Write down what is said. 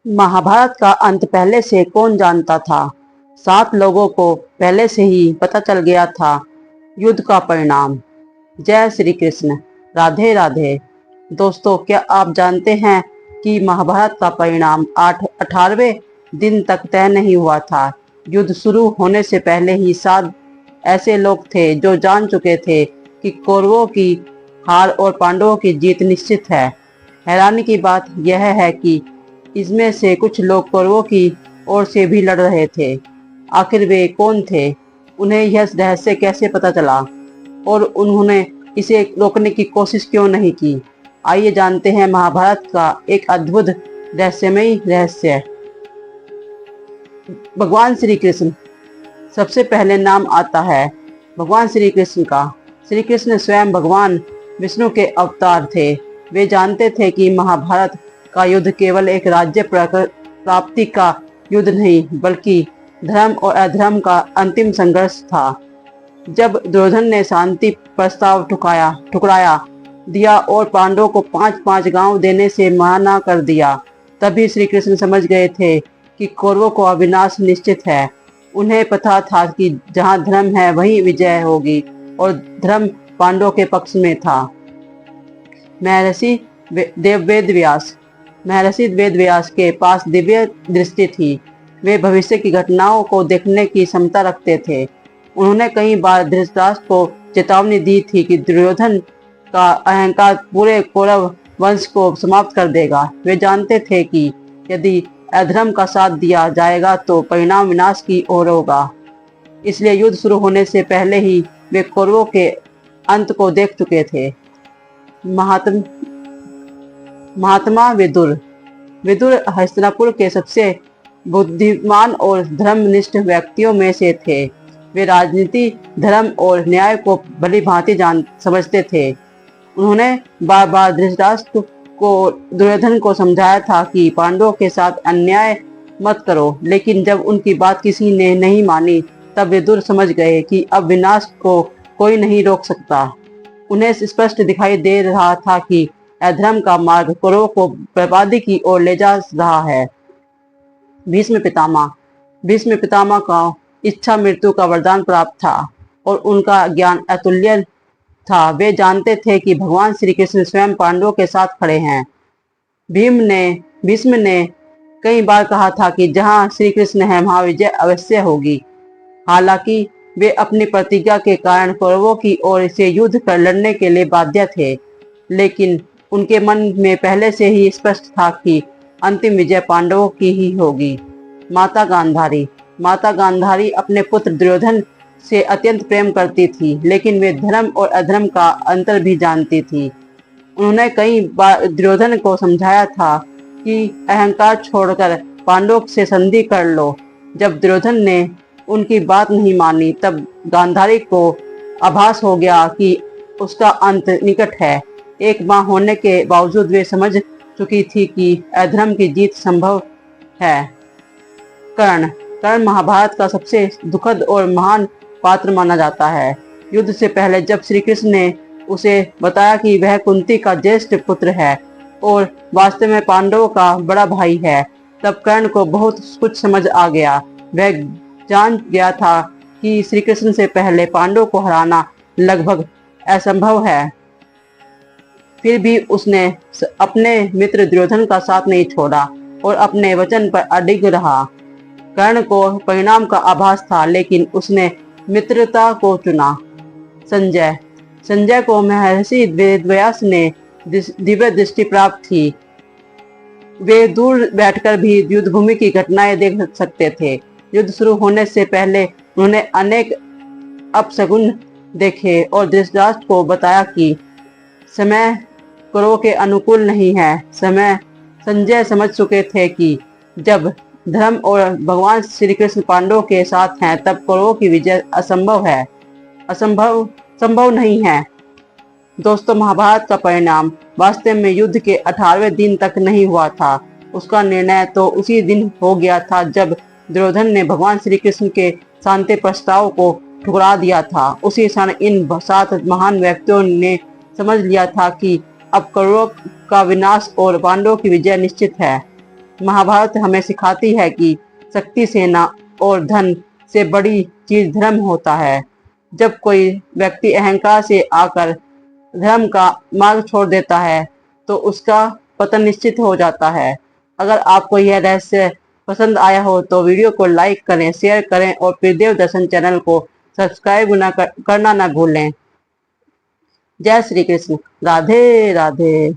महाभारत का अंत पहले से कौन जानता था। 7 लोगों को पहले से ही पता चल गया था युद्ध का परिणाम। जय श्री कृष्ण। राधे राधे। दोस्तों, क्या आप जानते हैं कि महाभारत का परिणाम 18वें दिन तक तय नहीं हुआ था। युद्ध शुरू होने से पहले ही 7 ऐसे लोग थे जो जान चुके थे कि कौरवों की हार और पांडवों की जीत निश्चित है। हैरानी की बात यह है कि इसमें से कुछ लोग कौरवों की ओर से भी लड़ रहे थे। आखिर वे कौन थे, उन्हें यह रहस्य कैसे पता चला और उन्होंने इसे रोकने की कोशिश क्यों नहीं की। आइए जानते हैं महाभारत का एक अद्भुत रहस्यमयी रहस्य। भगवान श्री कृष्ण। सबसे पहले नाम आता है भगवान श्री कृष्ण का। श्री कृष्ण स्वयं भगवान विष्णु के अवतार थे। वे जानते थे कि महाभारत का युद्ध केवल एक राज्य प्राप्ति का युद्ध नहीं, बल्कि धर्म और अधर्म का अंतिम संघर्ष था। जब दुर्योधन ने शांति प्रस्ताव ठुकराया दिया और पांडवों को 5-5 गांव देने से मना कर दिया, तभी श्री कृष्ण समझ गए थे कि कौरवों को अविनाश निश्चित है। उन्हें पता था कि जहां धर्म है वहीं विजय होगी और धर्म पांडवों के पक्ष में था। महर्षि वेदव्यास के पास दिव्य दृष्टि थी। वे भविष्य की घटनाओं को देखने की क्षमता रखते थे। उन्होंने कई बार धृतराष्ट्र को चेतावनी दी थी कि दुर्योधन का अहंकार पूरे कौरव वंश को समाप्त कर देगा। वे जानते थे कि यदि अधर्म का साथ दिया जाएगा तो परिणाम विनाश की ओर होगा। इसलिए युद्ध शुरू होने से पहले ही वे कौरवों के अंत को देख चुके थे। महात्मा विदुर। हस्तिनापुर के सबसे बुद्धिमान और धर्मनिष्ठ व्यक्तियों में से थे। वे राजनीति, धर्म और न्याय को भली भांति समझते थे। उन्होंने बार बार धृतराष्ट्र को दुर्योधन को समझाया था कि पांडवों के साथ अन्याय मत करो, लेकिन जब उनकी बात किसी ने नहीं मानी, तब विदुर समझ गए कि अब विनाश को कोई नहीं रोक सकता। उन्हें स्पष्ट दिखाई दे रहा था कि अधर्म का मार्ग कौरवों को बर्बादी की ओर ले जा रहा है। भीष्म पितामह का इच्छा मृत्यु का वरदान प्राप्त था और उनका ज्ञान अतुल्य था। वे जानते थे कि भगवान श्री कृष्ण स्वयं पांडवों के साथ खड़े हैं। भीष्म ने कई बार कहा था कि जहां श्री कृष्ण है वहां विजय अवश्य होगी। हालांकि वे अपनी प्रतिज्ञा के कारण कौरवों की ओर से युद्ध कर लड़ने के लिए बाध्य थे, लेकिन उनके मन में पहले से ही स्पष्ट था कि अंतिम विजय पांडवों की ही होगी। माता गांधारी अपने पुत्र दुर्योधन से अत्यंत प्रेम करती थी, लेकिन वे धर्म और अधर्म का अंतर भी जानती थी। उन्होंने कई बार दुर्योधन को समझाया था कि अहंकार छोड़कर पांडवों से संधि कर लो। जब दुर्योधन ने उनकी बात नहीं मानी, तब गांधारी को आभास हो गया कि उसका अंत निकट है। एक मां होने के बावजूद वे समझ चुकी थी कि अधर्म की जीत संभव है। कर्ण महाभारत का सबसे दुखद और महान पात्र माना जाता है। युद्ध से पहले जब श्री कृष्ण ने उसे बताया कि वह कुंती का ज्येष्ठ पुत्र है और वास्तव में पांडवों का बड़ा भाई है, तब कर्ण को बहुत कुछ समझ आ गया। वह जान गया था कि श्री कृष्ण से पहले पांडवों को हराना लगभग असंभव है। फिर भी उसने अपने मित्र दुर्योधन का साथ नहीं छोड़ा और अपने वचन पर अडिग रहा। कर्ण को परिणाम का आभास था, लेकिन उसने मित्रता को चुना। संजय को महर्षि वेदव्यास ने दिव्य दृष्टि प्राप्त थी। वे दूर बैठकर भी युद्ध भूमि की घटनाएं देख सकते थे। युद्ध शुरू होने से पहले उन्होंने अनेक अपशगुन देखे और धृतराष्ट्र को बताया कि समय कौरवों के अनुकूल नहीं है। संजय समझ चुके थे कि जब धर्म और भगवान श्री कृष्ण पांडवों के साथ हैं, तब कौरवों की विजय संभव नहीं है। दोस्तों, महाभारत का परिणाम वास्तव में युद्ध के 18वें दिन तक नहीं हुआ था। उसका निर्णय तो उसी दिन हो गया था जब दुर्योधन ने भगवान श्री कृष्ण के शांति प्रस्ताव को ठुकरा दिया था। उसी क्षण इन 7 महान व्यक्तियों ने समझ लिया था कि अब कौरवों का विनाश और पांडवों की विजय निश्चित है। महाभारत हमें सिखाती है कि शक्ति, सेना और धन से बड़ी चीज धर्म होता है। जब कोई व्यक्ति अहंकार से आकर धर्म का मार्ग छोड़ देता है तो उसका पतन निश्चित हो जाता है। अगर आपको यह रहस्य पसंद आया हो तो वीडियो को लाइक करें, शेयर करें और त्रिदेव दर्शन चैनल को सब्सक्राइब करना ना भूलें। जय श्री कृष्ण। राधे राधे।